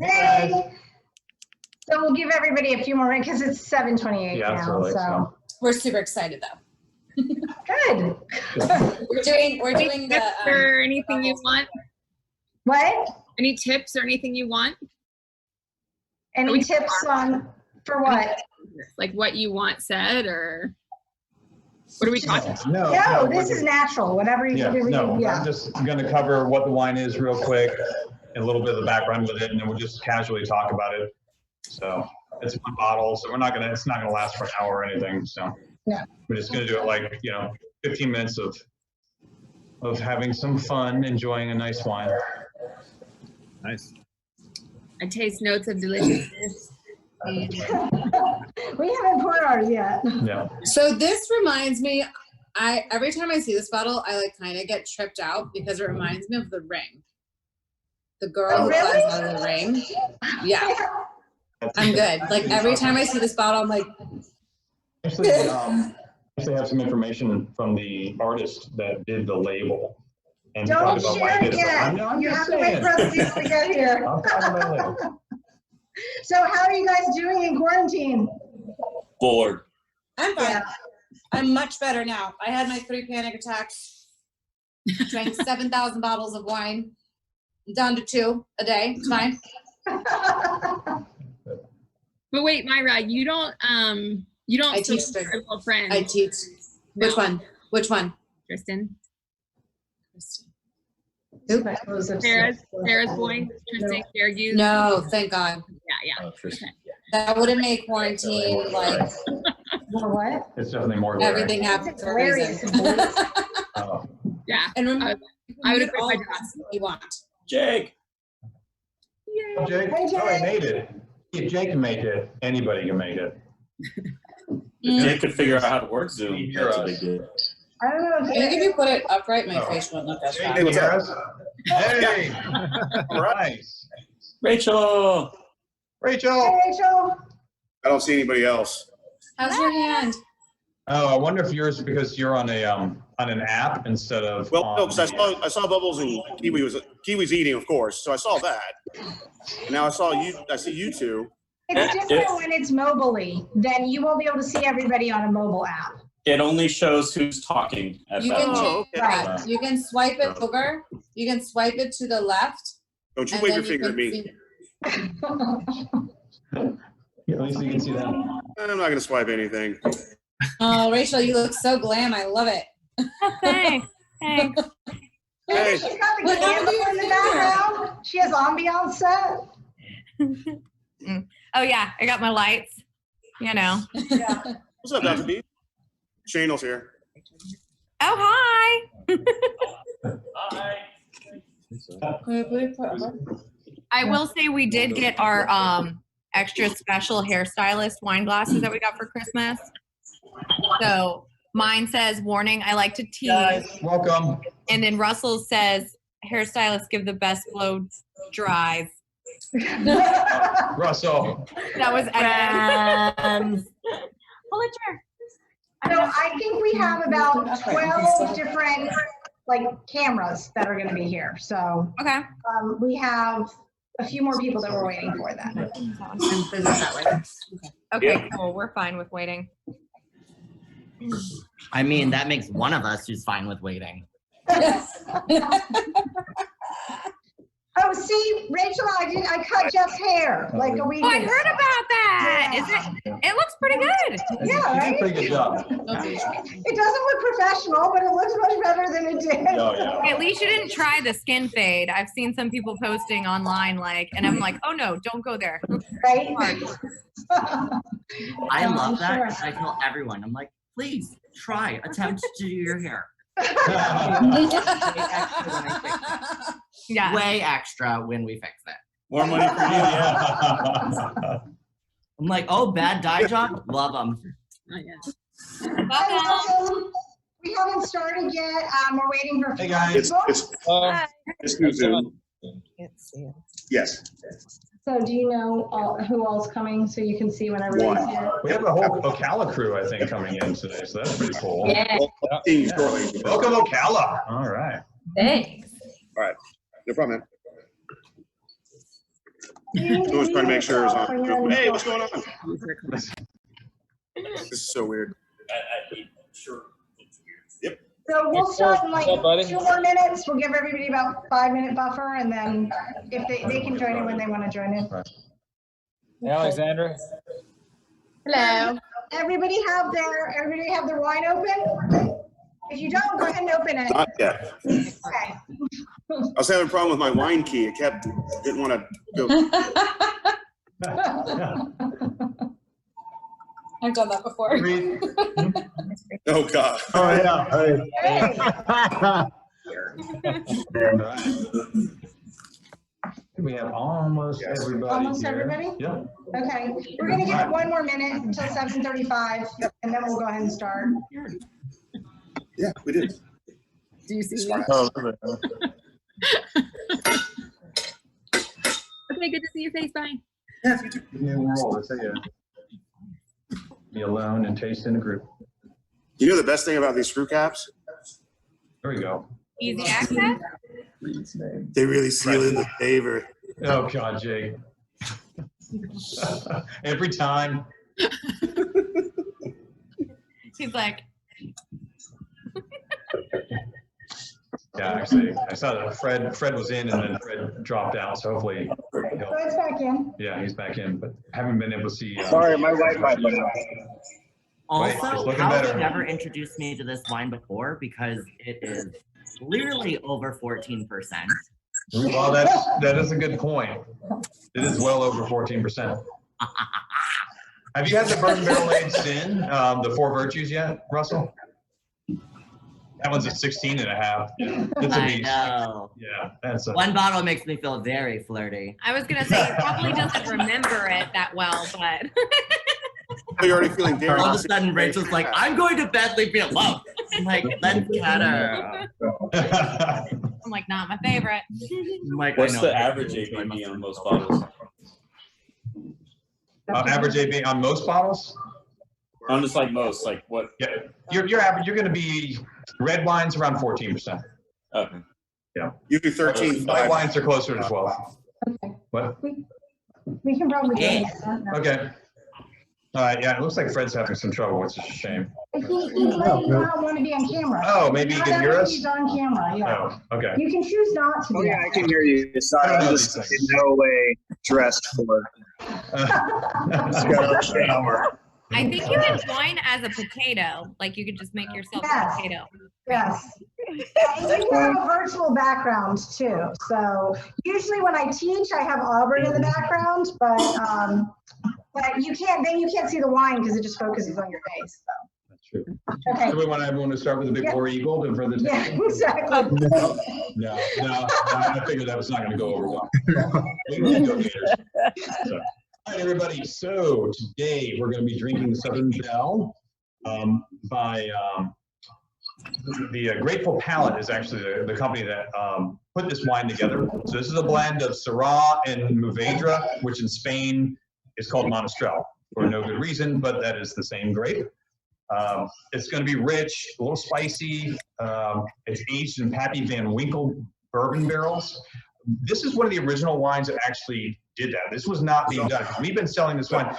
Hey. So we'll give everybody a few more minutes because it's 7:28 now. Absolutely. So we're super excited though. good. we're doing the or anything you want? What? Any tips or anything you want? Any tips on for what? Like what you want said, or what are we talking about? No, this is natural. Whatever you do. I'm just going to cover what the wine is real quick and a little bit of the background with it, and then we'll just casually talk about it. So it's one bottle, so it's not gonna last for an hour or anything. So we're just gonna do it like 15 minutes of having some fun, enjoying a nice wine. Nice. I taste notes of deliciousness. We haven't poured ours yet. Yeah. So this reminds me, every time I see this bottle, I like kind of get tripped out because it reminds me of The Ring. The girl who flies out of the ring. Yeah. I'm good. Like every time I see this bottle, I'm like. Actually, I actually have some information from the artist that did the label. And don't share it yet. You have to wait for us to get here. I'll talk about it later. So how are you guys doing in quarantine? Bored. I'm fine. Yeah. I'm much better now. I had my 3 panic attacks. Drank 7,000 bottles of wine. Down to 2 a day. It's fine. But wait, Myra, you don't I teach friends. I teach. No. Which one? Tristan. Who? Sarah's boy. Tristan Fairview. No, thank God. Yeah. Oh, Tristan. That would have made quarantine like what? It's definitely more. Everything happened for a reason. Yeah. And remember, I would have all the you want. Jake. Yay. Jake. Hey, Jake. Oh, I made it. If Jake can make it, anybody can make it. If Jake could figure out how to work Zoom, that's a big deal. I don't know. I think if you put it upright, my face won't look as Hey, bad. what's up? Hey. Nice. Rachel. Hey, Rachel. I don't see anybody else. How's your hand? Oh, I wonder if yours because you're on an app instead of. Well, no, because I saw Bubbles and Kiwi's eating, of course. So I saw that. And now I see you two. It's different when it's mobily. Then you won't be able to see everybody on a mobile app. It only shows who's talking at You that can moment. change that. You can swipe it over. You can swipe it to the left. Don't you wave your finger at me. Yeah, at least you can see that. I'm not going to swipe anything. Oh, Rachel, you look so glam. I love it. Thanks. Thanks. Hey. She's got the camera in the background. She has ambiance set. Oh yeah, I got my lights. Yeah. What's up, Dr. B? Chanel's here. Oh hi. Hi. I will say we did get our extra special hairstylist wine glasses that we got for Christmas. So mine says, warning, I like to tease. Guys, welcome. And then Russell says, hairstylists give the best blow dries. Russell. That was Pulitzer. So I think we have about 12 different cameras that are going to be here. So Okay. We have a few more people that we're waiting for then. Okay, cool. We're fine with waiting. I mean, that makes one of us who's fine with waiting. Oh, see, Rachel, I cut Jeff's hair like a week ago. I heard about that. Yeah. It looks pretty good. Yeah, right? Pretty good job. It doesn't look professional, but it looks much better than it did. Oh, yeah. At least you didn't try the skin fade. I've seen some people posting online and I'm like, oh no, don't go there. Right? I love that. Sure. 'Cause I tell everyone, I'm like, please try, attempt to do your hair. Yeah. Way extra when we fix it. More money for you, yeah. I'm like, oh, bad dye job? Love them. Oh, yeah. Welcome. We haven't started yet. We're waiting for Hey, guys. It's new Zoom. Yes. So do you know who all's coming so you can see when everybody's here? We have a whole Ocala crew, I think, coming in today, so that's pretty cool. Yeah. Well, see you shortly. Welcome, Ocala. All right. Thanks. All right. No problem, man. Who's trying to make sure it's on? Hey, what's going on? This is so weird. Sure. Yep. So we'll start in like What's up, buddy? 2 more minutes. We'll give everybody about 5-minute buffer, and then if they can join in when they want to join in. Hey, Alexandra. Hello. Everybody have their wine open? If you don't, go ahead and open it. Not yet. Okay. I was having a problem with my wine key. It didn't want to go. I've done that before. Oh, God. Oh, yeah. Hey, We have almost everybody almost here. everybody? Yeah. Okay, we're gonna give it 1 more minute until 7:35, and then we'll go ahead and start. Yeah, we did. Do you see me? Oh, Okay, good to see your face. Bye. New world, let's say be alone and taste in a group. You know the best thing about these screw caps? There we go. Easy access. They really seal in the flavor. Oh, God, Jake. Every time. He's like, Yeah, actually, I saw that Fred was in and then Fred dropped out, so hopefully, So it's back in. yeah, he's back in, but haven't been able to see. Sorry, my Wi-Fi went out. Wait, it's Also, looking how have better. you never introduced me to this wine before? Because it is clearly over 14%. Well, that is a good point. It is well over 14%. Have you had the bourbon barrel aged sin, the Four Virtues yet, Russell? That one's a 16 and a half. Yeah, it's a I beast. know. Yeah, that's a. One bottle makes me feel very flirty. I was gonna say he probably doesn't remember it that well, but You're already feeling very. All of a sudden, Rachel's like, I'm going to bed, leave me alone. I'm like, let's cut her. I'm like, not my favorite. I'm like, What's I know, the I average hate you, I must ABV on have- most bottles? Average AB on most bottles? I'm just like most, like what? Yeah, your average, you're going to be red wines around 14%. Okay. You do 13. White wines are closer to 12. Okay. What? We can probably do Yeah. it. Okay. All right. Yeah, it looks like Fred's having some trouble, which is a shame. He might not want to be on camera. Oh, maybe he Not can hear us? He's on camera, yeah. Oh, okay. You can choose not to Oh, be. yeah, I can hear you. Sorry, I'm just in no way dressed for shower. I think you can join as a potato. Like you could just make yourself a Yes. potato. Yes. And you have a virtual background too. So usually when I teach, I have Auburn in the background, but you can't see the wine because it just focuses on your face. So. That's true. Okay. Do we want everyone to start with a big Yeah. War Eagle and for the Yeah, exactly. No, I figured that was not going to go over well. We can go gators. So, all right, everybody. So today we're going to be drinking the Southern Belle by the Grateful Palate is actually the company that put this wine together. So this is a blend of Syrah and Mouvedre, which in Spain is called Monastrell for no good reason, but that is the same grape. It's going to be rich, a little spicy. It's aged in Pappy Van Winkle bourbon barrels. This is one of the original wines that actually did that. This was not being done. We've been selling this wine.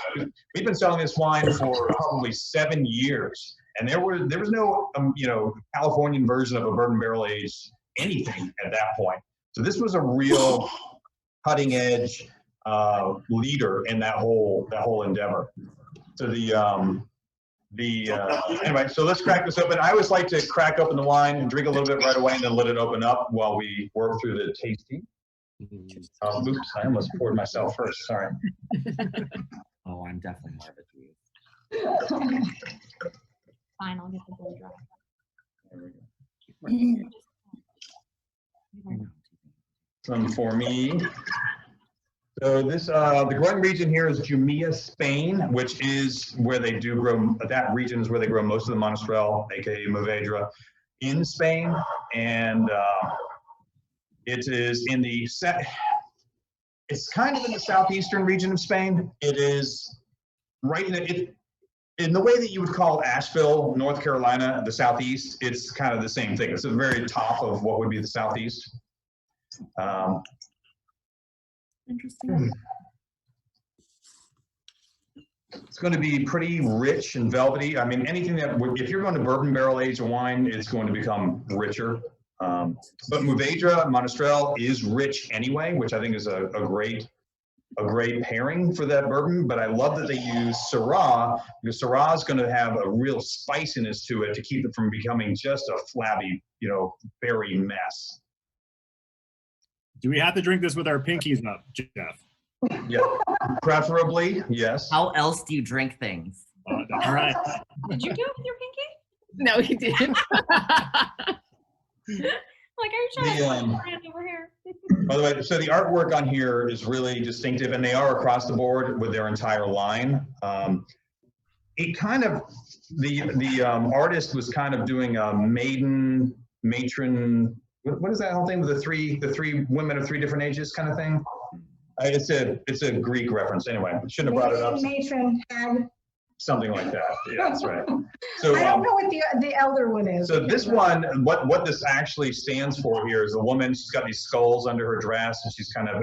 We've been selling this wine for probably 7 years, and there was no Californian version of a bourbon barrel aged anything at that point. So this was a real cutting edge leader in that whole endeavor. So anyway, so let's crack this open. I always like to crack open the wine and drink a little bit right away and then let it open up while we work through the tasting. Oops, I almost poured myself first, sorry. Oh, I'm definitely nervous. Fine, I'll get the blow dry. Some for me. So this, the growing region here is Jumilla, Spain, which is where they do grow, that region is where they grow most of the Monastrell, aka Mouvedre, in Spain. And it is in it's kind of in the southeastern region of Spain. It is right in the way that you would call Asheville, North Carolina, the southeast. It's kind of the same thing. It's the very top of what would be the southeast. Interesting. It's going to be pretty rich and velvety. I mean, anything that, if you're going to bourbon barrel age a wine, it's going to become richer. But Mouvedre, Monastrell is rich anyway, which I think is a great pairing for that bourbon. But I love that they use Syrah, because Syrah is going to have a real spiciness to it to keep it from becoming just a flabby, you know, berry mess. Do we have to drink this with our pinkies up, Jeff? Yeah, preferably, yes. How else do you drink things? All right. Did you do it with your pinky? No, he didn't. Like, are you trying to stand over here? By the way, so the artwork on here is really distinctive, and they are across the board with their entire line. It kind of, the artist was kind of doing a matron, what is that whole thing with the three women of 3 different ages kind of thing? It's a Greek reference anyway. Shouldn't have brought it up. Matron, hag. Something like that. Yeah, that's right. So I don't know what the elder one is. So this one, what this actually stands for here is a woman. She's got these skulls under her dress, and she's kind of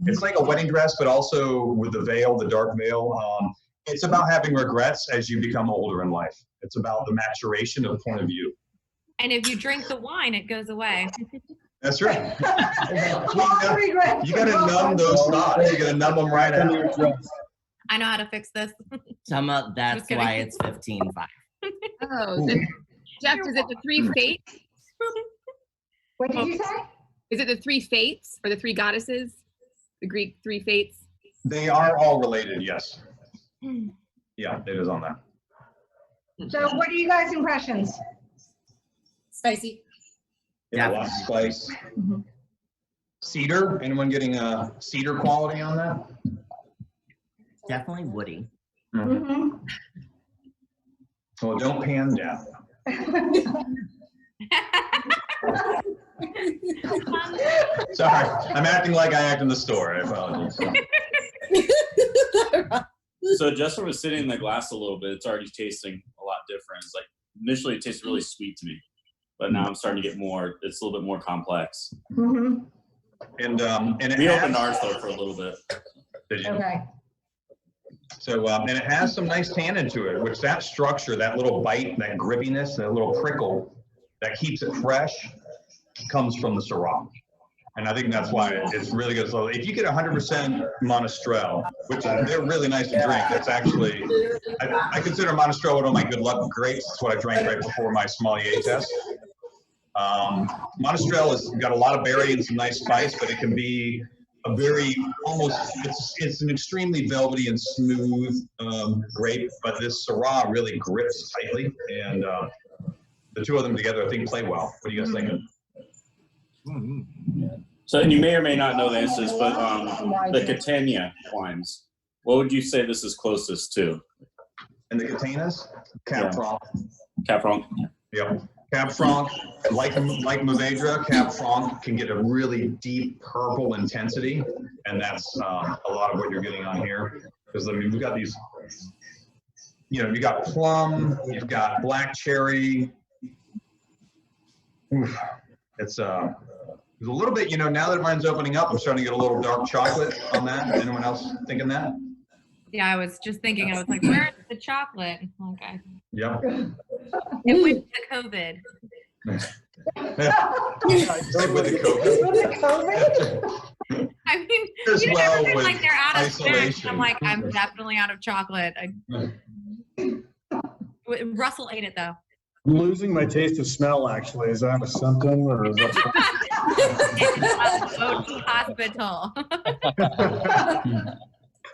it's like a wedding dress, but also with the veil, the dark veil. It's about having regrets as you become older in life. It's about the maturation of point of view. And if you drink the wine, it goes away. That's right. You got to numb those thoughts. You got to numb them right out. I know how to fix this. That's why it's 15.5. Oh, Jeff, is it the 3 fates? What did you say? Is it the 3 fates or the 3 goddesses? The Greek 3 fates? They are all related, yes. Yeah, it is on that. So what are you guys' impressions? Spicy. Yeah, lots of spice. Cedar, anyone getting a cedar quality on that? Definitely woody. Mm-hmm. Well, don't pan down. Sorry, I'm acting like I act in the store. I apologize. So Justin was sitting in the glass a little bit. It's already tasting a lot different. It's like initially it tasted really sweet to me, but now I'm starting to get more. It's a little bit more complex. Mm-hmm. And we opened ours though for a little bit. Did you? Okay. So and it has some nice tannin to it, which that structure, that little bite, that grippiness, that little prickle that keeps it fresh, comes from the Syrah. And I think that's why it's really good. So if you get 100% Monastrell, which they're really nice to drink, that's actually, I consider Monastrell one of my good luck grapes. That's what I drank right before my sommelier test. Monastrell has got a lot of berry and some nice spice, but it can be a very it's an extremely velvety and smooth grape, but this Syrah really grips tightly, and the two of them together I think play well. What are you guys thinking? So, and you may or may not know the answers, but the Catania wines, what would you say this is closest to? And the Catanas? Cab Franc. Cab Franc. Yep. Cab Franc, like Mouvedre, Cab Franc can get a really deep purple intensity, and that's a lot of what you're getting on here. Because I mean, we've got these, you know, you got plum, you've got black cherry. Oof. It's a little bit, you know, now that mine's opening up, I'm starting to get a little dark chocolate on that. Anyone else thinking that? Yeah, I was just thinking, I was like, where's the chocolate? Okay. Yep. It went to COVID. With the COVID. I mean, As you well never been with like they're out of isolation. snacks. I'm like, I'm definitely out of chocolate. Russell ate it though. I'm losing my taste of smell, actually. Is that a symptom or is that? Go to hospital.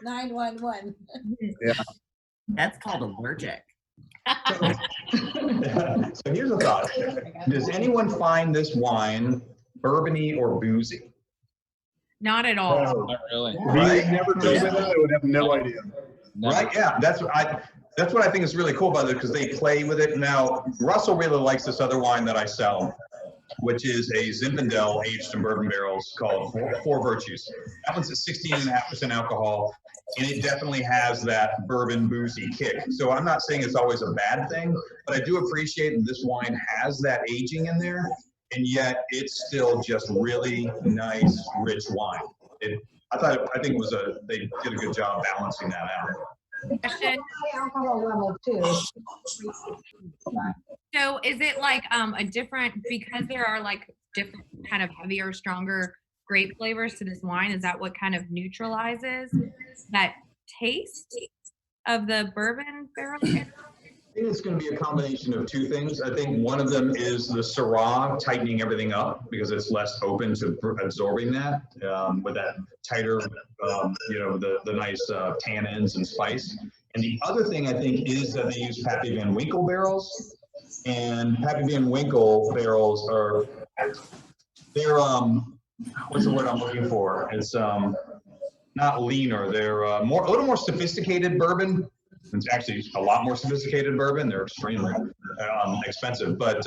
911. Yeah. That's called allergic. So here's a thought. Does anyone find this wine bourbony or boozy? Not at all. Not really. Right? Never told me that, I would have no idea. Right? Yeah, that's what I think is really cool about it, because they play with it. Now, Russell really likes this other wine that I sell, which is a Zinfandel aged in bourbon barrels called Four Virtues. That one's at 16.5% alcohol, and it definitely has that bourbon boozy kick. So I'm not saying it's always a bad thing, but I do appreciate that this wine has that aging in there, and yet it's still just really nice, rich wine. I think they did a good job balancing that out. Question. High alcohol level too. So is it like a different, because there are like different kind of heavier, stronger grape flavors to this wine, is that what kind of neutralizes that taste of the bourbon barrel aged? I think it's going to be a combination of two things. I think one of them is the Syrah tightening everything up because it's less open to absorbing that with that tighter, the nice tannins and spice. And the other thing I think is that they use Pappy Van Winkle barrels, and Pappy Van Winkle barrels they're what's the word I'm looking for? It's not leaner. They're a little more sophisticated bourbon. It's actually a lot more sophisticated bourbon. They're extremely expensive, but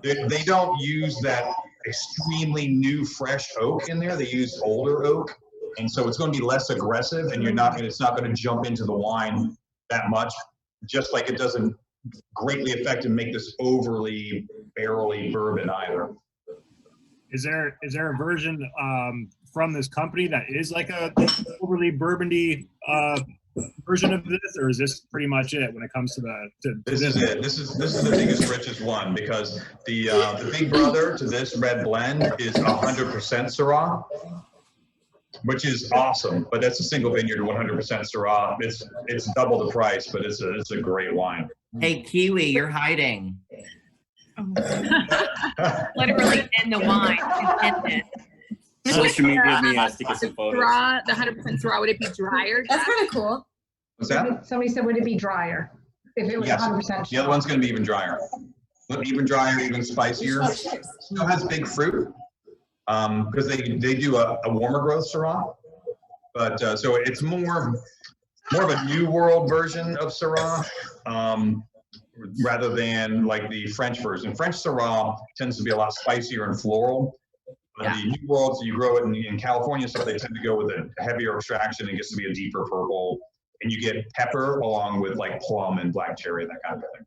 they don't use that extremely new, fresh oak in there. They use older oak, and so it's going to be less aggressive, and it's not going to jump into the wine that much. Just like it doesn't greatly affect and make this overly barrely bourbon either. Is there a version from this company that is like a overly bourbony version of this, or is this pretty much it when it comes to this is it. This is the biggest, richest one, because the big brother to this red blend is 100% Syrah, which is awesome. But that's a single vineyard, 100% Syrah. It's double the price, but it's a great wine. Hey, Kiwi, you're hiding. Literally in the wine. Social media me has to get some photos. The 100% Syrah, would it be drier? That's kind of cool. What's that? Somebody said, would it be drier if it was Yes. 100%? The other one's going to be even drier. Even drier, even spicier. Still has big fruit because they do a warmer growth Syrah. But so it's more of a new world version of Syrah rather than like the French version. French Syrah tends to be a lot spicier and floral. The new world, so you grow it in California, so they tend to go with a heavier extraction. It gets to be a deeper purple, and you get pepper along with like plum and black cherry, that kind of thing.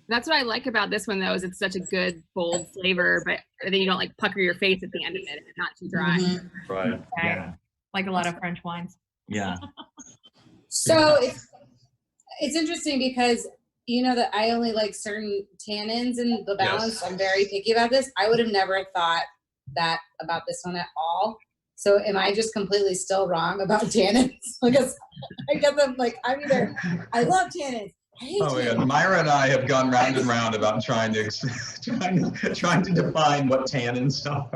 That's what I like about this one, though, is it's such a good, bold flavor, but then you don't like pucker your face at the end of it. It's not too dry. Mm-hmm. Right. Yeah. Like a lot of French wines. Yeah. So it's interesting because you know that I only like certain tannins in the balance. Yes. I'm very picky about this. I would have never thought that about this one at all. So am I just completely still wrong about tannins? Because I get them like I love tannins. I hate tannins. Yeah, Myra and I have gone round and round about trying to define what tannins are.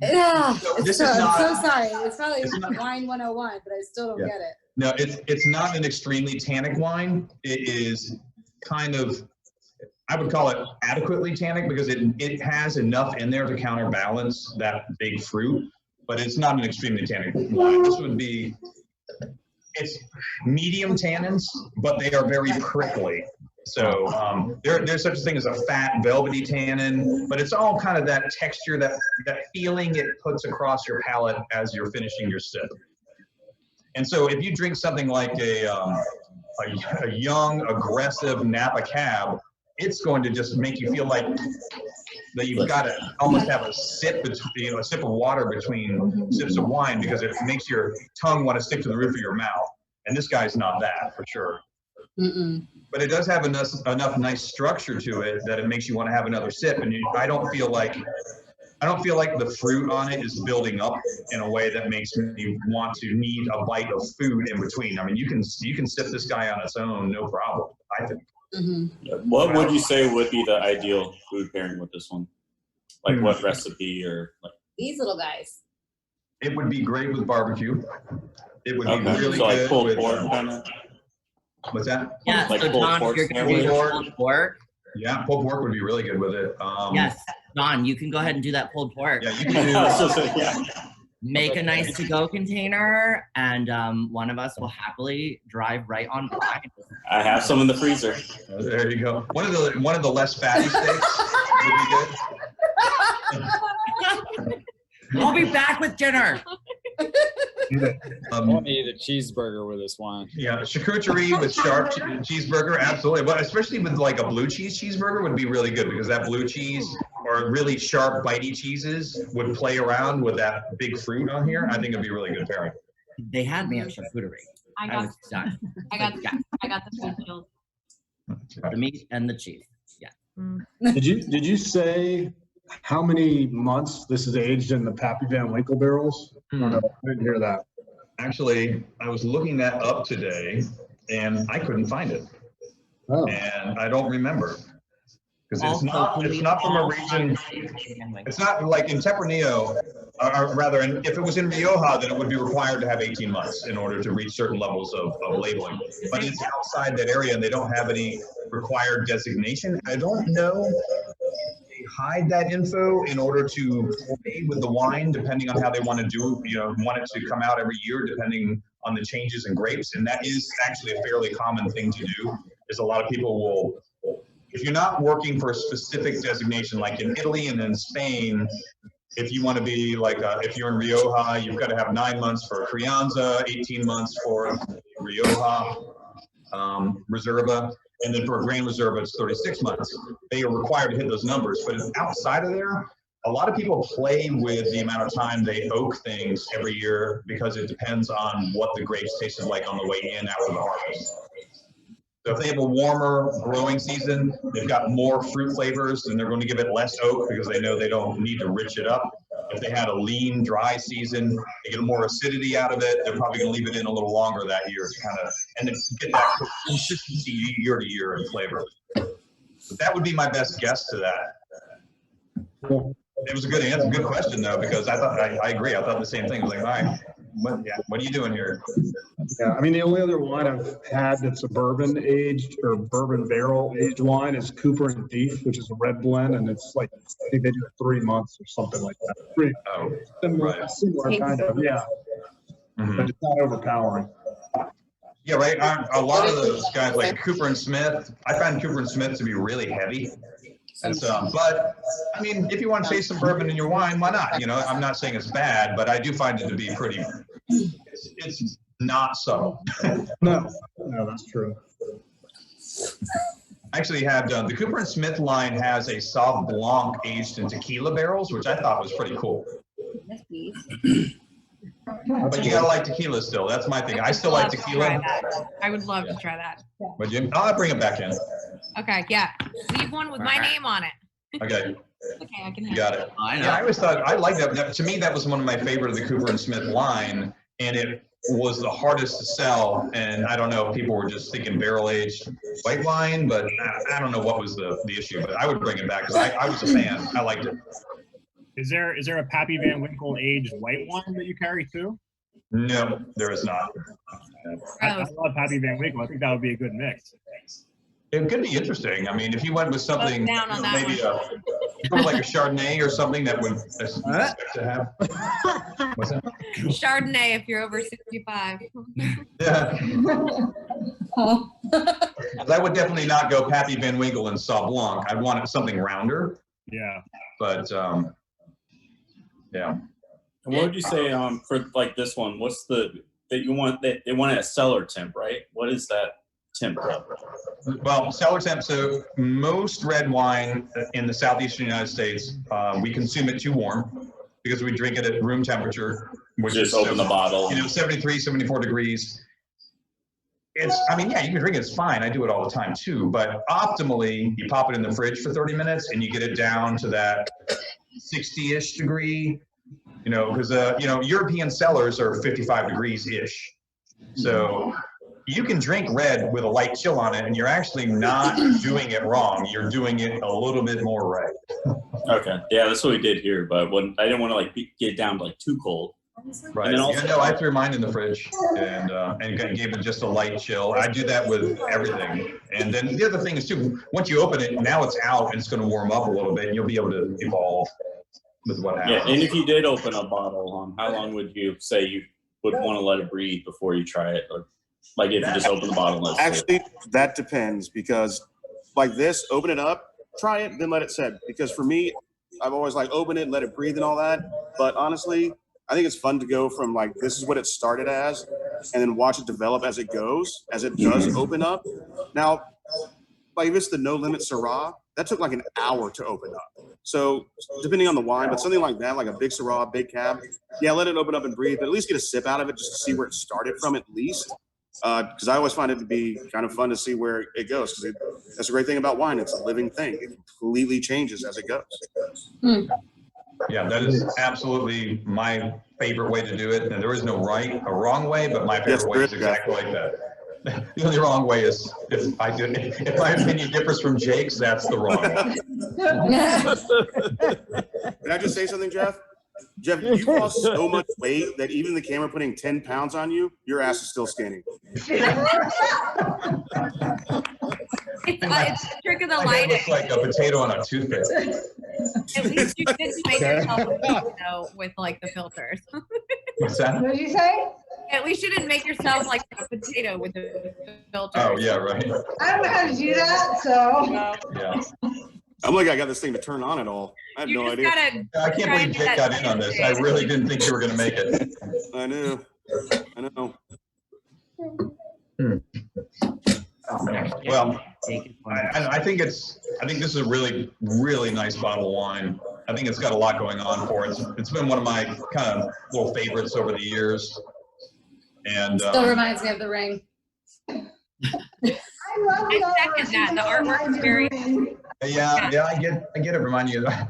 Yeah, I'm so sorry. It's probably wine 101, but I still don't get it. No, it's not an extremely tannic wine. It is kind of, I would call it adequately tannic because it has enough in there to counterbalance that big fruit, but it's not an extremely tannic wine. This would be, it's medium tannins, but they are very prickly. So there's such a thing as a fat, velvety tannin, but it's all kind of that texture, that feeling it puts across your palate as you're finishing your sip. And so if you drink something like a young, aggressive Napa Cab, it's going to just make you feel like that you've got to almost have a sip of water between sips of wine because it makes your tongue want to stick to the roof of your mouth. And this guy's not that, for sure. Mm-mm. But it does have enough nice structure to it that it makes you want to have another sip. And I don't feel like the fruit on it is building up in a way that makes me want to need a bite of food in between. I mean, you can sip this guy on its own, no problem, I think. Mm-hmm. What would you say would be the ideal food pairing with this one? Like what recipe or like? These little guys. It would be great with barbecue. It would be really so good like pulled with pork kind of. What's that? Yeah, Like so pulled Don, pork you're going to do pulled pork. Yeah, pulled pork would be really good with it. Yes, Don, you can go ahead and do that pulled pork. Yeah, you can do Make a nice to-go container, and one of us will happily drive right on by. I have some in the freezer. There you go. One of the less fatty steaks would be good. I'll be back with dinner. I want to eat a cheeseburger with this wine. Yeah, charcuterie with sharp cheeseburger, absolutely. But especially with like a blue cheese cheeseburger would be really good because that blue cheese or really sharp bitey cheeses would play around with that big fruit on here. I think it'd be a really good pairing. They had me at charcuterie. I I got, was done. I got, Yeah. I got the food chills. The meat and the cheese. Yeah. Did you say how many months this is aged in the Pappy Van Winkle barrels? No, I didn't hear that. Actually, I was looking that up today and I couldn't find it. Oh. And I don't remember. Because it's Also, not from a region, it's not like in Tempranillo, or rather, if it was in Rioja, then it would be required to have 18 months in order to reach certain levels of labeling. But it's outside that area and they don't have any required designation. I don't know if they hide that info in order to play with the wine, depending on how they want to do, want it to come out every year, depending on the changes in grapes. And that is actually a fairly common thing to do, is a lot of people will, if you're not working for a specific designation, like in Italy and in Spain, if you want to be like, if you're in Rioja, you've got to have 9 months for Crianza, 18 months for Rioja, Reserva, and then for a Grand Reserva, it's 36 months. They are required to hit those numbers, but outside of there, a lot of people play with the amount of time they oak things every year because it depends on what the grapes tasted like on the way in after the harvest. So if they have a warmer growing season, they've got more fruit flavors, and they're going to give it less oak because they know they don't need to rich it up. If they had a lean, dry season, they get more acidity out of it. They're probably going to leave it in a little longer that year to kind of, and then get that consistency year to year in flavor. But that would be my best guess to that. It was a good answer, good question though, because I thought, I agree. I thought the same thing. I was like, all right, what are you doing here? Yeah, I mean, the only other wine I've had that's a bourbon aged or bourbon barrel aged wine is Cooper and Thief, which is a red blend, and it's like, I think they do 3 months or something like that. Similar kind of, yeah. But it's not overpowering. Yeah, right. A lot of those guys like Cooper and Smith, I find Cooper and Smith to be really heavy. And so, but I mean, if you want to taste some bourbon in your wine, why not? I'm not saying it's bad, but I do find it to be pretty, it's not subtle. No, that's true. Actually had, the Cooper and Smith line has a Sauv Blanc aged in tequila barrels, which I thought was pretty cool. But you gotta like tequila still. That's my thing. I still like tequila. I would love to try that. But Jim, I'll bring it back in. Okay, yeah. Leave one with my name on it. Okay. Okay, I can You got it. Yeah, I always thought, I like that. To me, that was one of my favorite of the Cooper and Smith line, and it was the hardest to sell. And I don't know if people were just thinking barrel-aged white wine, but I don't know what was the issue. But I would bring it back because I was a fan. I liked it. Is there a Pappy Van Winkle aged white wine that you carry too? No, there is not. I love Pappy Van Winkle. I think that would be a good mix. It could be interesting. I mean, if you went with something, maybe like a Chardonnay or something that would expect to have. What's that? Chardonnay if you're over 65. Yeah. I would definitely not go Pappy Van Winkle and Sauv Blanc. I'd want something rounder. Yeah. But yeah. And what would you say for like this one? What's that you want? They want it at cellar temp, right? What is that temp? Well, cellar temp. So most red wine in the southeastern United States, we consume it too warm because we drink it at room temperature, which just is open the bottle. 73, 74 degrees. I mean, yeah, you can drink it, it's fine. I do it all the time too, but optimally, you pop it in the fridge for 30 minutes and you get it down to that 60-ish degree, because, European cellars are 55 degrees-ish. So you can drink red with a light chill on it and you're actually not doing it wrong. You're doing it a little bit more right. Okay. Yeah, that's what we did here, but I didn't want to get down to too cold. Right. No, I threw mine in the fridge and gave it just a light chill. I do that with everything. And then the other thing is too, once you open it, now it's out and it's going to warm up a little bit and you'll be able to evolve with what happens. Yeah, and if you did open a bottle, how long would you say you would want to let it breathe before you try it? Or, like if you just open the bottle? Actually, that depends because like this, open it up, try it, then let it set. Because for me, I've always like open it, let it breathe and all that. But honestly, I think it's fun to go from like, this is what it started as, and then watch it develop as it goes, as it does open up. Now, like if it's the No Limit Syrah, that took like an hour to open up. So depending on the wine, but something like that, like a big Syrah, big cab, yeah, let it open up and breathe, but at least get a sip out of it just to see where it started from at least. because I always find it to be kind of fun to see where it goes. Because that's a great thing about wine; it's a living thing. It completely changes as it goes. Yeah, that is absolutely my favorite way to do it. And there is no right or wrong way, but my favorite way is exactly like that. The only wrong way is if my opinion differs from Jake's, that's the wrong way. Can I just say something, Jeff? Jeff, you've lost so much weight that even the camera putting 10 pounds on you, your ass is still skinny. It's the trick of the It lighting. looks like a potato on a toothpick. At least you didn't make yourself a potato with like the filters. What's that? What did you say? At least you didn't make yourself like a potato with the filters. Oh, yeah, right. I don't know how to do that, so. Yeah. I'm like, I got this thing to turn on at all. I had no idea. I can't believe Jake got in on this. I really didn't think you were going to make it. I knew. I know. Well, I think this is a really, really nice bottle of wine. I think it's got a lot going on for it. It's been one of my kind of little favorites over the years. And Still reminds me of the ring. I love the second that. The artwork is very. yeah, I get it. Remind you of that.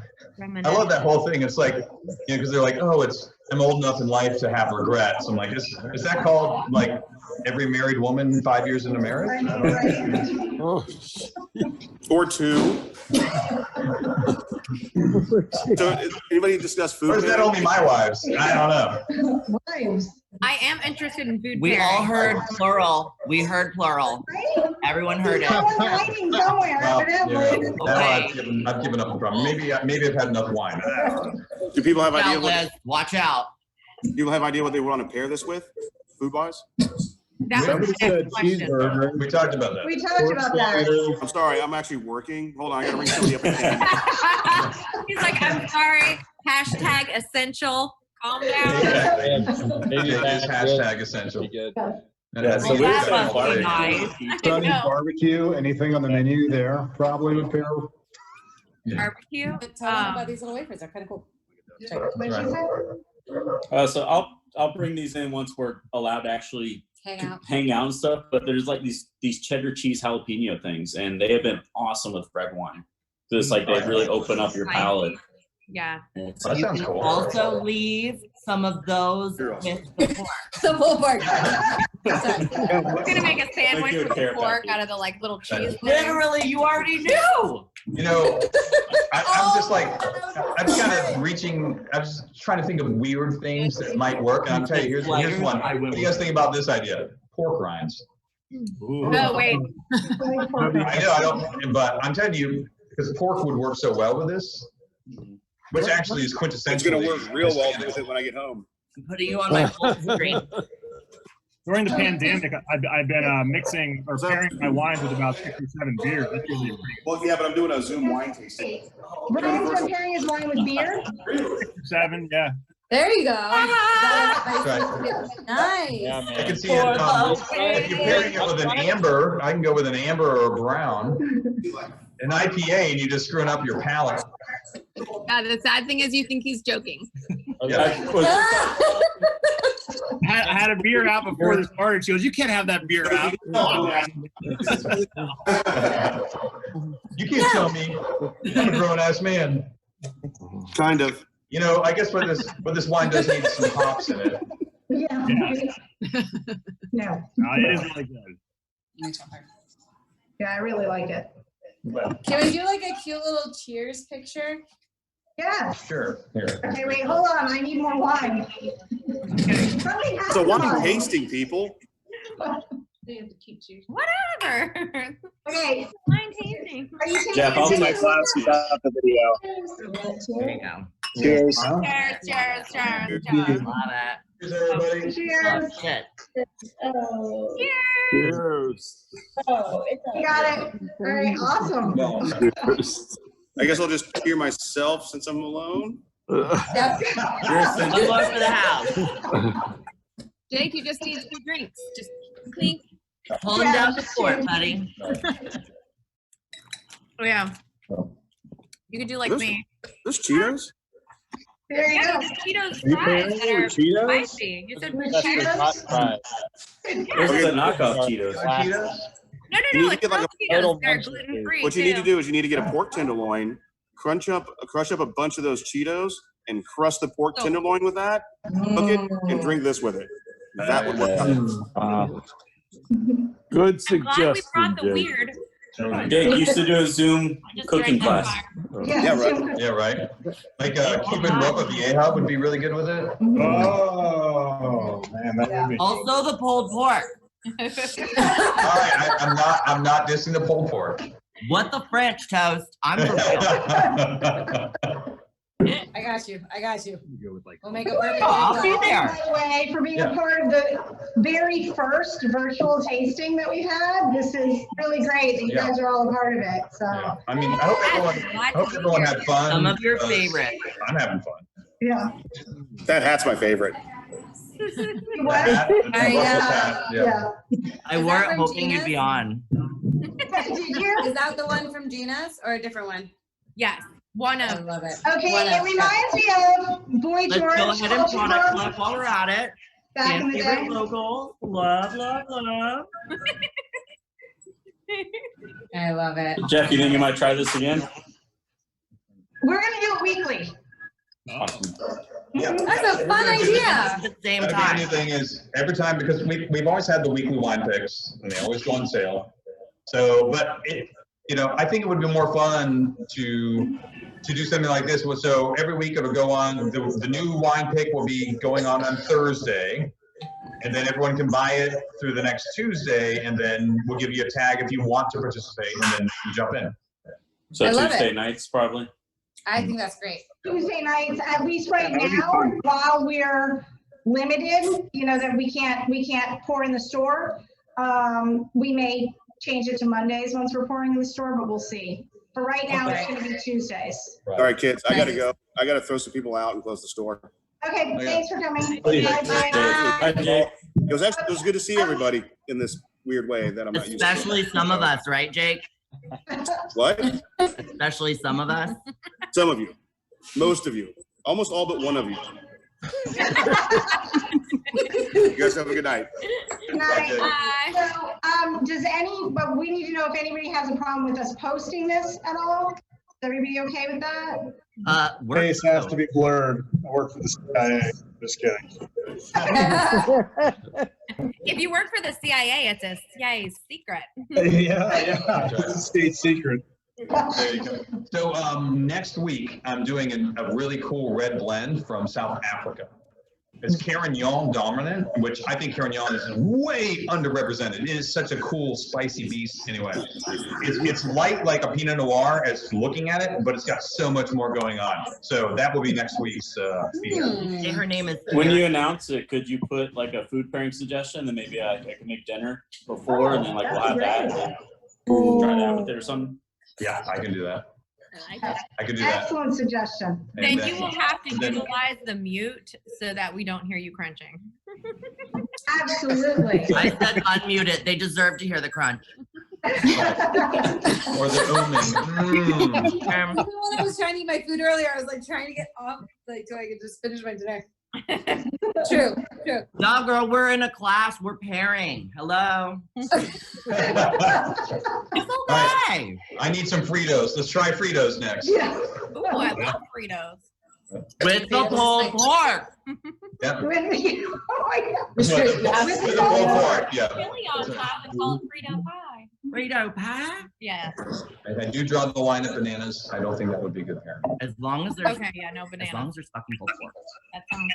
I love that whole thing. It's like, because they're like, oh, I'm old enough in life to have regrets. I'm like, is that called like every married woman 5 years into marriage? I don't know. Or 2. So, anybody discuss food? Or is that only my wives? I don't know. Wives. I am interested in food. We pairing. all heard plural. We heard plural. Everyone heard it. Someone's hiding somewhere, evidently. I've given up the problem. Maybe I've had enough wine. Do people have Watch idea out, what? Liz. Watch out. Do people have idea what they want to pair this with, food-wise? That was the next question. We talked about that. We talked about that. I'm sorry, I'm actually working. Hold on, I gotta ring somebody up again. He's like, I'm sorry. Hashtag essential. Calm down. Maybe it is hashtag essential. Good. Yeah, so that must be nice. Sunny barbecue, anything on the menu there probably would pair. Barbecue. Tell them about these little wafers. They're kind of cool. What did you say? So I'll bring these in once we're allowed to actually hang out and stuff. But there's like these cheddar cheese jalapeno things, and they have been awesome with red wine. So it's like they really open up your palate. Yeah. That You sounds can cool. also leave some of those with the pork. The full pork. We're gonna make a sandwich Make you a with the carrot pork package. out of the like little cheese. Literally, you already knew. You know, I'm just like, I'm kind of reaching, I'm just trying to think of weird things that might work. And I'll tell you, here's one. What do you guys think about this idea? Pork rinds. Oh wait. I don't, but I'm telling you, because pork would work so well with this, which actually is quintessential. It's gonna work real well with it when I get home. I'm putting you on my full screen. During the pandemic, I've been mixing or pairing my wines with about 6 or 7 beers. That's usually pretty Well, yeah, but I'm doing a Zoom wine tasting. Brian's been pairing his wine with beer. 6 or 7, yeah. There you go. Right. Nice. Yeah, I man. can see it. If you're pairing it with an amber, I can go with an amber or a brown. An IPA, and you're just screwing up your palate. Yeah, the sad thing is you think he's joking. I had a beer out before this started. She goes, "You can't have that beer out." You can't tell me I'm a grown ass man. Kind of. You know, I guess what this wine does need some hops in it. Yeah. Yeah. No, it is really good. Yeah, I really like it. Can we do like a cute little cheers picture? Yeah. Sure. Here. Okay, wait, hold on. I need more wine. Somebody has It's a wine wine. tasting, people. Whatever. Okay. Wine tasting. Are you taking Jeff, I'll it? take Class without the video. There you go. Cheers. Cheers. Cheers. Love it. Cheers, everybody. Oh, Cheers. shit. Oh, Cheers. you got it. All right, awesome. Cheers. I guess I'll just hear myself since I'm alone. One more for the house. Jake, you just need 2 drinks. Just clink. Pull him down to court, buddy. Oh yeah. You could do like This- me. There's Cheetos? There you Yeah, go. the Cheetos You fries pairing that it are with Cheetos? spicy. You said That's your hot Cheetos? fries. Those are the knockoff Cheetos. Cheetos? No, You no, need to it's get like real a- Cheetos. Total They're munchie gluten free. What you need to do is you need to get a pork tenderloin, crush up a bunch of those Cheetos, and crush the pork tenderloin with that. Cook it and drink this with it. That would work. Good I'm glad we suggestion, brought the Jake. weird. Jake used to do a Zoom Just cooking drank class. that Yeah, right. Yeah, right. Like Cuban Ropa Vieja would be really good with it. Oh, man, that would be. Also the pulled pork. All right, I'm not dissing the pulled pork. What the French toast? I'm for real. I got you. You go with like We'll make a perfect. I'll be there. By the way, for being a part of the very first virtual tasting that we've had, this is really great that you guys are all a part of it. So Yeah. I mean, I hope everyone had fun. Some of your favorite. I'm having fun. yeah. That hat's my favorite. What? Yeah. I Is wore that it from hoping you'd be Gina's? on. Did you? Is that the one from Gina's or a different one? Yes, one I of. love it. Okay, One it of- reminds me of Boy Let's George. go ahead and Culture product Club plug while we're at it. back in the Favorite day. local. Love, love, love. I love it. Jeff, you think you might try this again? We're gonna do it weekly. Awesome. Yeah. That's a fun idea. At the same The time. new thing is every time, because we've always had the weekly wine picks and they always go on sale. So, but I think it would be more fun to do something like this. So every week it'll go on, the new wine pick will be going on Thursday, and then everyone can buy it through the next Tuesday, and then we'll give you a tag if you want to participate, and then you jump in. So I love Tuesday it. nights, probably. I think that's great. Tuesday nights, at least right now, while we're limited, that we can't pour in the store. We may change it to Mondays once we're pouring in the store, but we'll see. For right now, it's gonna be Tuesdays. All right, kids, I gotta go. I gotta throw some people out and close the store. Okay, thanks for coming. Please. Bye, bye. Hi, Jake. It was good to see everybody in this weird way that I'm not used to. Especially some of us, right, Jake? What? Especially some of us. Some of you, most of you, almost all but one of you. You guys have a good night. Good night. Bye. So, but we need to know if anybody has a problem with us posting this at all. Is everybody okay with that? Face has to be blurred. I work for the CIA. Just kidding. If you work for the CIA, it's a CIA secret. Yeah. It's a state secret. There you go. So next week, I'm doing a really cool red blend from South Africa. It's Carignan dominant, which I think Carignan is way underrepresented. It is such a cool, spicy beast. Anyway, it's light like a Pinot Noir as looking at it, but it's got so much more going on. So that will be next week's feature. Say her name is. When you announce it, could you put like a food pairing suggestion? Then maybe I can make dinner before, and then like we'll have that. And then try that with it or something. Yeah, I can do that. I like it. I can do that. Excellent suggestion. Then And you will have to and then- utilize the mute so that we don't hear you crunching. Absolutely. I said unmute it. They deserve to hear the crunch. Or the omen. Even when I was trying to eat my food earlier, I was like trying to get off, like so I could just finish my dinner. True. No, girl, we're in a class. We're pairing. Hello. It's okay. I need some Fritos. Let's try Fritos next. Yeah. Ooh, I love Fritos. With the pulled pork. Yeah. Oh my God. With the pulled pork, yeah. Chili on top and call it Frito pie. Frito pie? Yeah. I do draw the line at bananas. I don't think that would be good pairing. As long as there's Okay, yeah, no as long banana. as there's fucking pulled pork. That sounds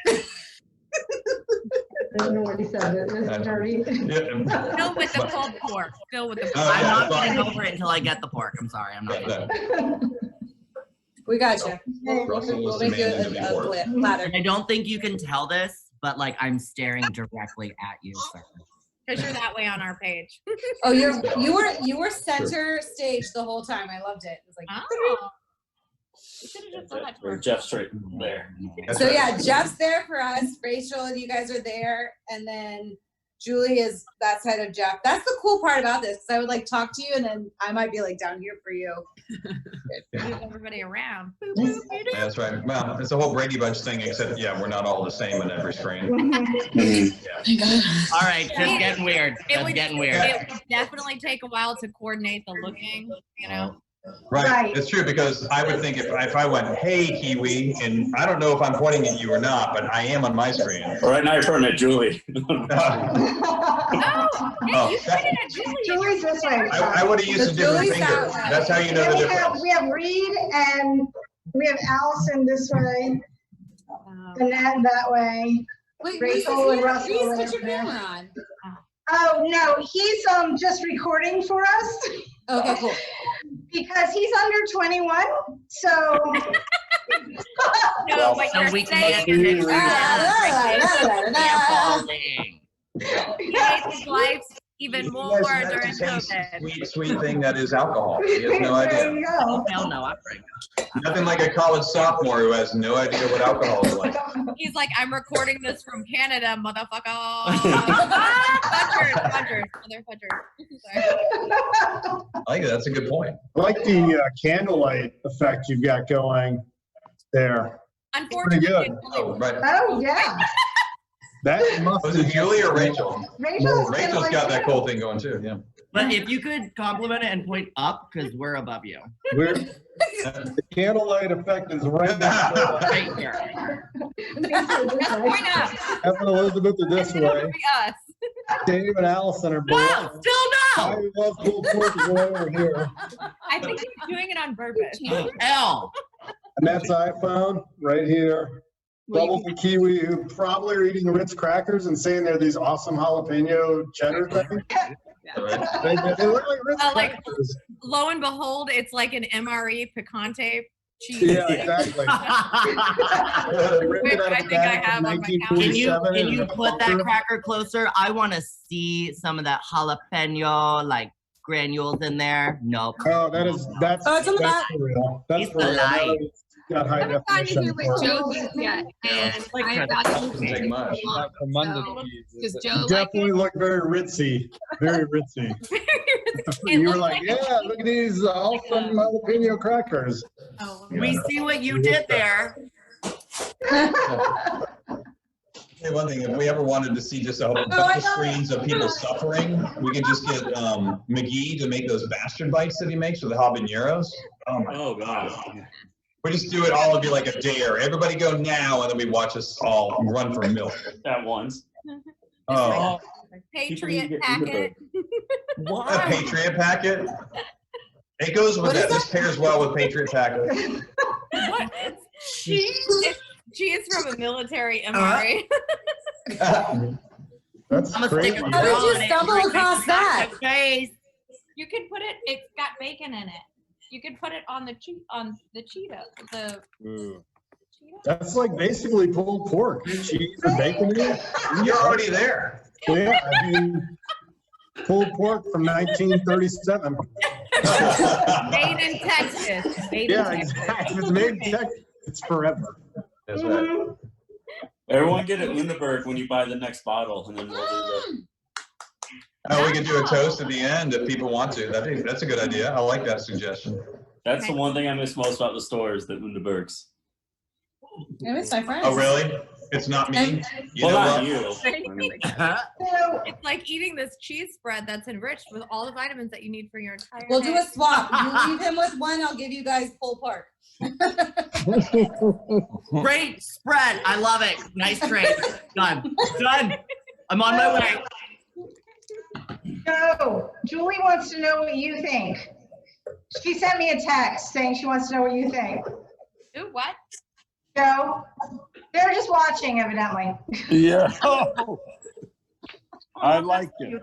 I don't know what he said. It's dirty. Yeah. Fill with the pulled pork. Fill with the Oh, pork. I'm yeah, not fine. getting over it until I get the pork. I'm sorry. I'm not. Yeah, We got you. Russell We'll was make you demanding to be a pork. platter. And I don't think you can tell this, but like I'm staring directly at you, sir. Because you're that way on our page. Oh, you were center stage the whole time. I loved it. It was like, Oh. You should have just done that to Or her. Jeff's right there. That's so right. yeah, Jeff's there for us. Rachel and you guys are there, and then Julie is that side of Jeff. That's the cool part about this. 'Cause I would like talk to you, and then I might be like down here for you. Move everybody around. That's right. Well, it's a whole Brady Bunch thing, except we're not all the same in every strain. All right, just getting weird. Just getting weird. It would definitely take a while to coordinate the looking, you know. Right. It's true, because I would think if I went, hey, Kiwi, and I don't know if I'm pointing at you or not, but I am on my screen. Right now you're pointing at Julie. You pointed at Julie. Julie's this way. I would have used a different finger. That's how you know the difference. We have Reed and we have Allison this way. Annette that way. Wait, Rachel and Russell. Reese, put your camera on. Oh, no, he's just recording for us. Okay, cool. Because he's under 21, so. No, but So you're we saying can you're do he made his life even more during COVID. Sweet thing that is alcohol. He has no idea. There you go. Hell no, I drink. Nothing like a college sophomore who has no idea what alcohol is like. He's like, I'm recording this from Canada, motherfucker. Fudgers. Mother fudgers. I like it. That's a good point. I like the candlelight effect you've got going there. Unfortunately, Pretty good. Oh, right. Oh, yeah. That must Was it Julie or Rachel? Rachel's got that cool thing going too, yeah. But if you could compliment it and point up, because we're above you. The candlelight effect is right there. Right here. point up. Evan Elizabeth are this It'll way. be us. Dave and Allison are below. No, still no. I love pulled pork is way over here. I think he's doing it on purpose. L. And that's iPhone right here. Bubbles and Kiwi, who probably are eating Ritz crackers and saying they're these awesome jalapeno cheddar things. They look like Ritz Like, crackers. lo and behold, it's like an MRE picante cheese. Yeah, exactly. Which I think I have on my calendar. Can you put that cracker closer? I want to see some of that jalapeno like granules in there. Nope. Oh, that's in the back. for real. That's He's for real. alive. Got high I'm trying to hear definition. what for it. Joe thinks yet, and I have not Doesn't take much. because Joe like Definitely look very ritzy. Very ritzy. It You were looks like, yeah, look at these awesome jalapeno crackers. Oh, We see what you did there. Hey, one thing, if we ever wanted to see just a whole bunch of screens of people suffering, we could just get McGee to make those bastard bites that he makes with the habaneros. Oh, God. We just do it all, it'd be like a dare. Everybody go now, and then we watch us all run for milk. At once. Oh, Patriot packet. a Patriot packet? It goes with that. This pairs well with Patriot packet. What? She is from a military MRE. That's I'm a crazy. stick of How did you on it. stumble across that? Face. You could put it. It's got bacon in it. You could put it on the Cheetos. That's like basically pulled pork. Cheese and bacon in it. You're already there. Yeah, I mean, pulled pork from 1937. Made in Texas. Made in Yeah, Texas. exactly. It's made in Texas. It's forever. That's right. Everyone get at Lindbergh when you buy the next bottle, and then we'll do the. Oh, we could do a toast at the end if people want to. That's a good idea. I like that suggestion. That's the one thing I miss most about the stores, the Lindberghs. I miss my friends. Oh, really? It's not me? You Well, know not what? you. It's like eating this cheese spread that's enriched with all the vitamins that you need for your entire We'll do day. a swap. You leave him with one, I'll give you guys pulled pork. Great spread. I love it. Nice trade. Done. Done. I'm on my way. No, Julie wants to know what you think. She sent me a text saying she wants to know what you think. Ooh, what? Joe, they're just watching evidently. Yeah. I liked it.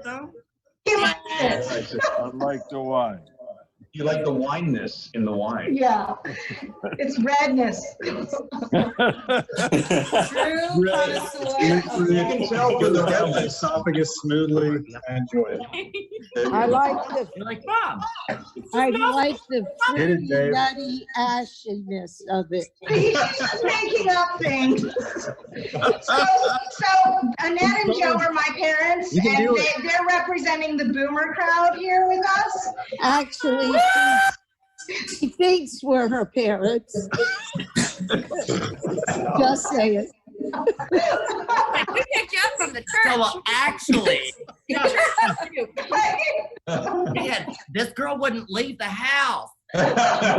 He likes it. I liked the wine. You like the wineness in the wine. Yeah, it's redness. True connoisseur. You can tell from the redness, esophagus smoothly. I enjoy it. I like the, You're like, Mom. I like the Get it, fruity, Dave. nutty ashiness of it. He's just making up things. So Annette and Joe are my parents, You can and do it. they're representing the boomer crowd here with us. Actually, she thinks we're her parents. Just say it. We picked you up from the church. So actually, man, this girl wouldn't leave the house. We had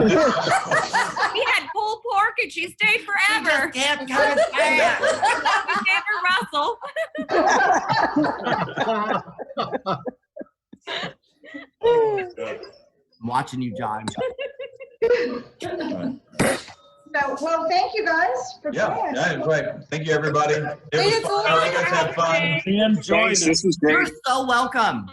pulled pork and she stayed forever. She just kept coming back. We gave her Russell. I'm watching you, John. So, well, thank you guys for Yeah, joining us. yeah, great. Thank you, everybody. It was fun. I think you guys had fun. We enjoyed Thanks, it. this was You're great. so welcome.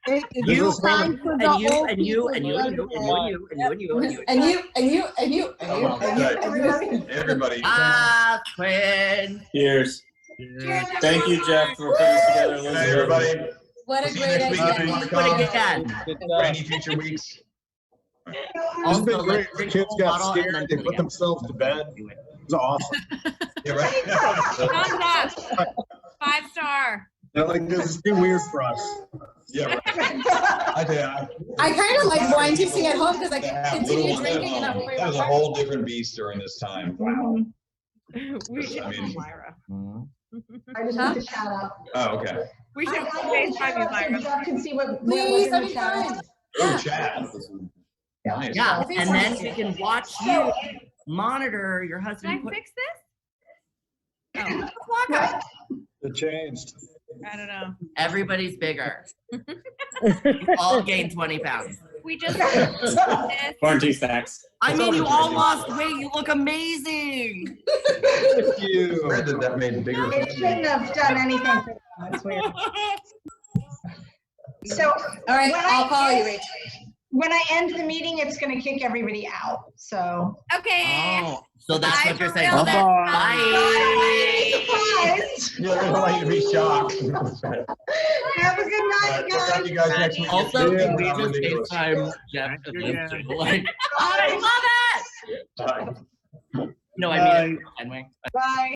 It's You time for the and you old and you and you and people you to and you and you and you and you. And you, and you, and you, and you, and you, Right. everybody. Everybody. Ah, twin. Cheers. Yeah. Thank you, Jeff, for putting this together. Good night, everybody. What a See you great next week if you idea. want to Put it come. again. For any future weeks. It's Also, been great. let's The drink kids the got bottle and scared. then They do it put again. themselves to bed. It was awesome. Yeah, right. Thumbs up. 5-star. They're like, this is too weird for us. Yeah, right. I tell you, I kind of like wine tasting at home because I can have continue little ones at drinking and home. not worry That was a about whole different beast during this time. Wow. We should I mean- Myra. I just need to shout out. Oh, okay. We should I FaceTime you, shout out so Myra. Jeff can see what Please, was in the anytime. chat. Oh, Chad. Nice. Yeah, I think and so. then we can watch you monitor your Can I husband. Put, fix this? Oh, let's walk up. It changed. I don't know. everybody's bigger. All gained 20 pounds. We just this. Quarantine snacks. I mean, you all lost weight. You look amazing. Thank you. I read that made bigger. It shouldn't have done anything for them. That's weird. So, All right, when I'll I call you, end- Rachel. when I end the meeting, it's gonna kick everybody out, so. Okay. Oh, so that's Bye what you're for saying. real. Okay. Bye-bye. Bye. Surprised. Yeah, they're gonna let you be shocked. Have a good night, We'll talk to guys. you guys next week. Also, Yeah. can we just Ridiculous. FaceTime Jeff? Thank you and again. Liz too? Like, I love it. Bye. No, I mean, Bye. anyway. Bye.